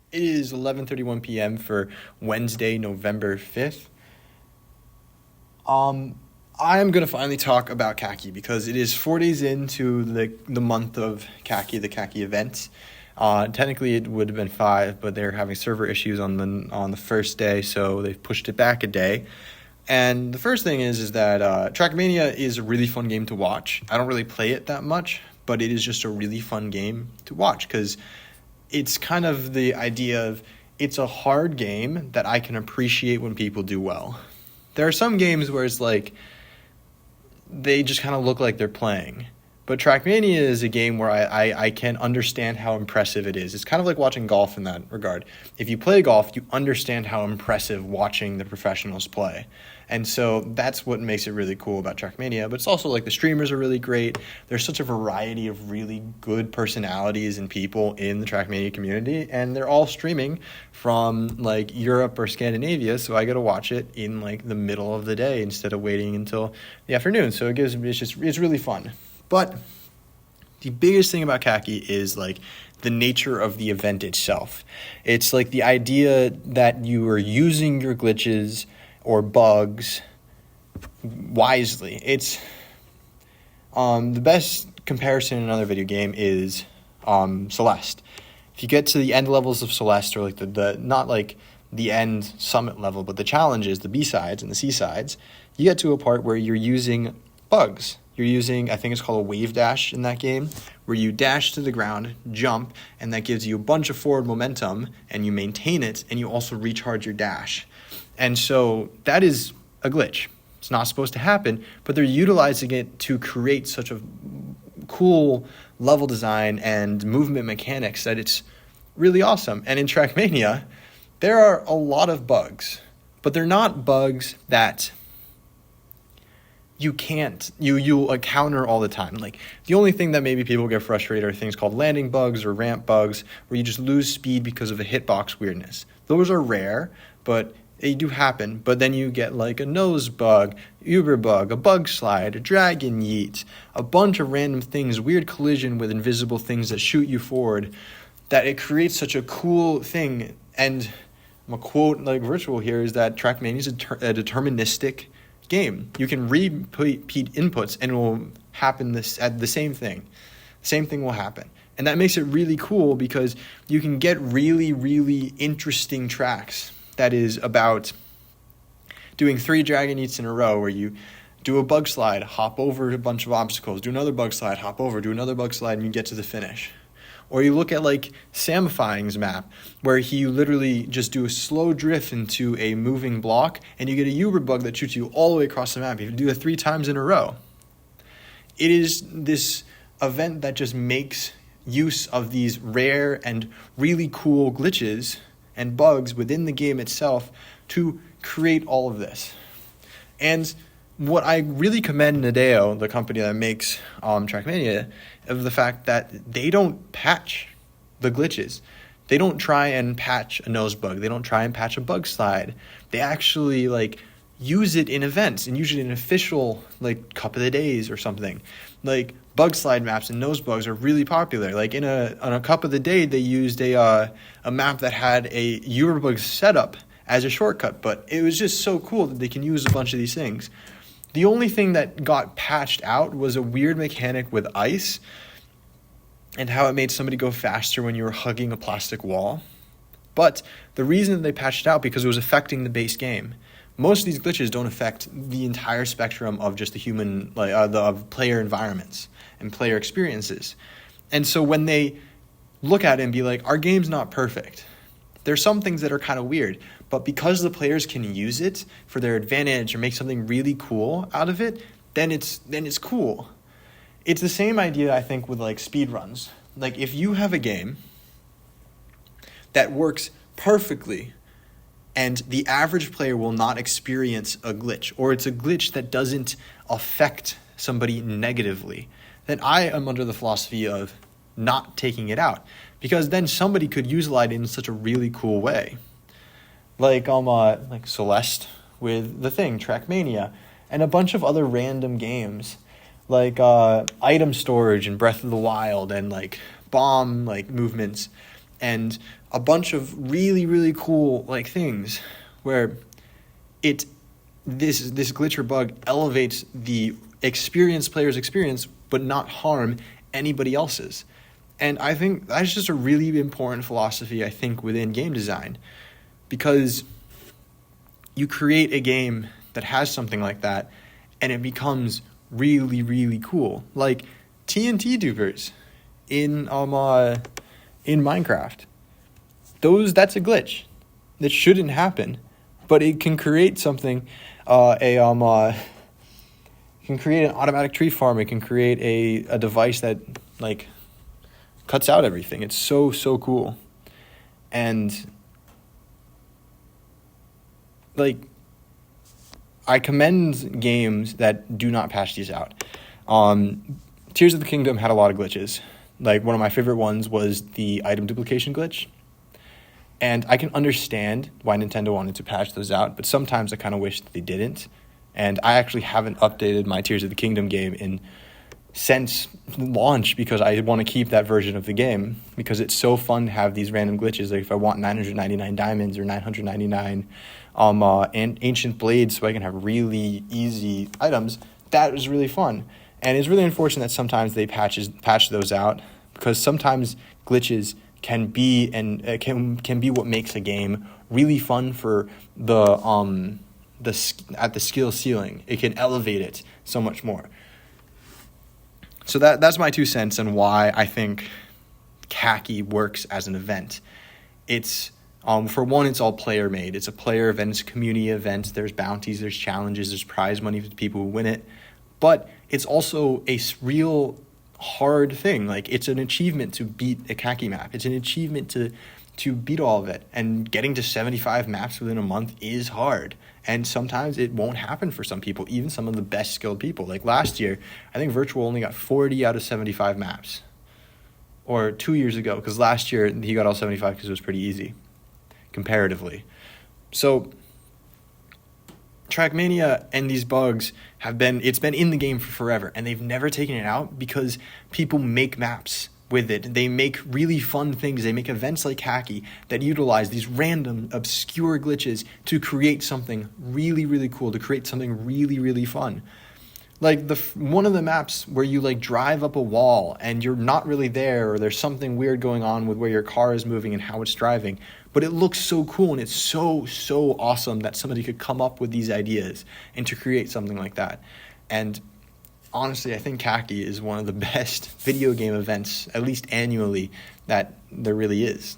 It is 11:31 p.m. for Wednesday, November 5th. I am going to finally talk about Kacky because it is 4 days into the month of Kacky, the Kacky event. Technically, it would have been 5, but they're having server issues on the first day, so they've pushed it back a day. And the first thing is that Trackmania is a really fun game to watch. I don't really play it that much, but it is just a really fun game to watch because it's kind of the idea of it's a hard game that I can appreciate when people do well. There are some games where it's like they just kind of look like they're playing. But Trackmania is a game where I can understand how impressive it is. It's kind of like watching golf in that regard. If you play golf, you understand how impressive watching the professionals play. And so that's what makes it really cool about Trackmania. But it's also like the streamers are really great. There's such a variety of really good personalities and people in the Trackmania community. And they're all streaming from like Europe or Scandinavia. So I get to watch it in like the middle of the day instead of waiting until the afternoon. So it's really fun. But the biggest thing about Kacky is like the nature of the event itself. It's like the idea that you are using your glitches or bugs wisely. It's the best comparison in another video game is Celeste. If you get to the end levels of Celeste, or like the not like the end summit level, but the challenges, the B-sides and the C-sides, you get to a part where you're using bugs. You're using, I think it's called a wave dash in that game, where you dash to the ground, jump, and that gives you a bunch of forward momentum, and you maintain it, and you also recharge your dash. And so that is a glitch. It's not supposed to happen, but they're utilizing it to create such a cool level design and movement mechanics that it's really awesome. And in Trackmania, there are a lot of bugs, but they're not bugs that you encounter all the time. Like the only thing that maybe people get frustrated are things called landing bugs or ramp bugs, where you just lose speed because of a hitbox weirdness. Those are rare, but they do happen. But then you get like a nose bug, Uber bug, a bug slide, a dragon yeet, a bunch of random things, weird collision with invisible things that shoot you forward, that it creates such a cool thing. And a quote like virtual here is that Trackmania is a deterministic game. You can repeat inputs and it will happen at the same thing. Same thing will happen. And that makes it really cool because you can get really, really interesting tracks that is about doing 3 dragon eats in a row where you do a bug slide, hop over a bunch of obstacles, do another bug slide, hop over, do another bug slide, and you get to the finish. Or you look at like Samifying's map, where you literally just do a slow drift into a moving block, and you get a Uber bug that shoots you all the way across the map. You do it 3 times in a row. It is this event that just makes use of these rare and really cool glitches and bugs within the game itself to create all of this. And what I really commend Nadeo, the company that makes Trackmania, of the fact that they don't patch the glitches. They don't try and patch a nose bug. They don't try and patch a bug slide. They actually like use it in events, and usually in official like cup of the days or something. Like bug slide maps and nose bugs are really popular. Like on a cup of the day, they used a map that had a Eurobug setup as a shortcut, but it was just so cool that they can use a bunch of these things. The only thing that got patched out was a weird mechanic with ice and how it made somebody go faster when you were hugging a plastic wall. But the reason that they patched it out because it was affecting the base game. Most of these glitches don't affect the entire spectrum of just the human, of player environments and player experiences. And so when they look at it and be like, our game's not perfect, there's some things that are kind of weird, but because the players can use it for their advantage or make something really cool out of it, then it's cool. It's the same idea, I think, with like speedruns. Like if you have a game that works perfectly and the average player will not experience a glitch, or it's a glitch that doesn't affect somebody negatively, then I am under the philosophy of not taking it out, because then somebody could utilize it in such a really cool way. Like Celeste with the thing, Trackmania, and a bunch of other random games like item storage and Breath of the Wild and like bomb like movements. and a bunch of really, really cool like things where this glitch or bug elevates the experienced player's experience but not harm anybody else's. And I think that's just a really important philosophy, I think, within game design, because you create a game that has something like that and it becomes really, really cool. Like TNT dupers in Minecraft. That's a glitch that shouldn't happen, but it can create something, it can create an automatic tree farm. It can create a device that like cuts out everything. It's so cool. And like, I commend games that do not patch these out. Tears of the Kingdom had a lot of glitches. Like, one of my favorite ones was the item duplication glitch. And I can understand why Nintendo wanted to patch those out, but sometimes I kind of wish that they didn't. And I actually haven't updated my Tears of the Kingdom game since launch because I want to keep that version of the game because it's so fun to have these random glitches. Like if I want 999 diamonds or 999 and ancient blades so I can have really easy items, that was really fun. And it's really unfortunate that sometimes they patch those out because sometimes glitches can be can be what makes a game really fun for at the skill ceiling. It can elevate it so much more. So that's my 2 cents on why I think Kacky works as an event. It's for one, it's all player made. It's a player event, it's a community event. There's bounties, there's challenges, there's prize money for the people who win it. But it's also a real hard thing. Like, it's an achievement to beat a Kacky map. It's an achievement to beat all of it. And getting to 75 maps within a month is hard. And sometimes it won't happen for some people, even some of the best skilled people. Like last year, I think Virtual only got 40 out of 75 maps. Or 2 years ago, because last year he got all 75 because it was pretty easy, comparatively. So Trackmania and these bugs it's been in the game for forever, and they've never taken it out because people make maps with it. They make really fun things. They make events like Kacky that utilize these random, obscure glitches to create something really, really cool, to create something really, really fun. Like one of the maps where you like drive up a wall and you're not really there, or there's something weird going on with where your car is moving and how it's driving, but it looks so cool and it's so awesome that somebody could come up with these ideas and to create something like that. And honestly, I think Kacky is one of the best video game events, at least annually, that there really is.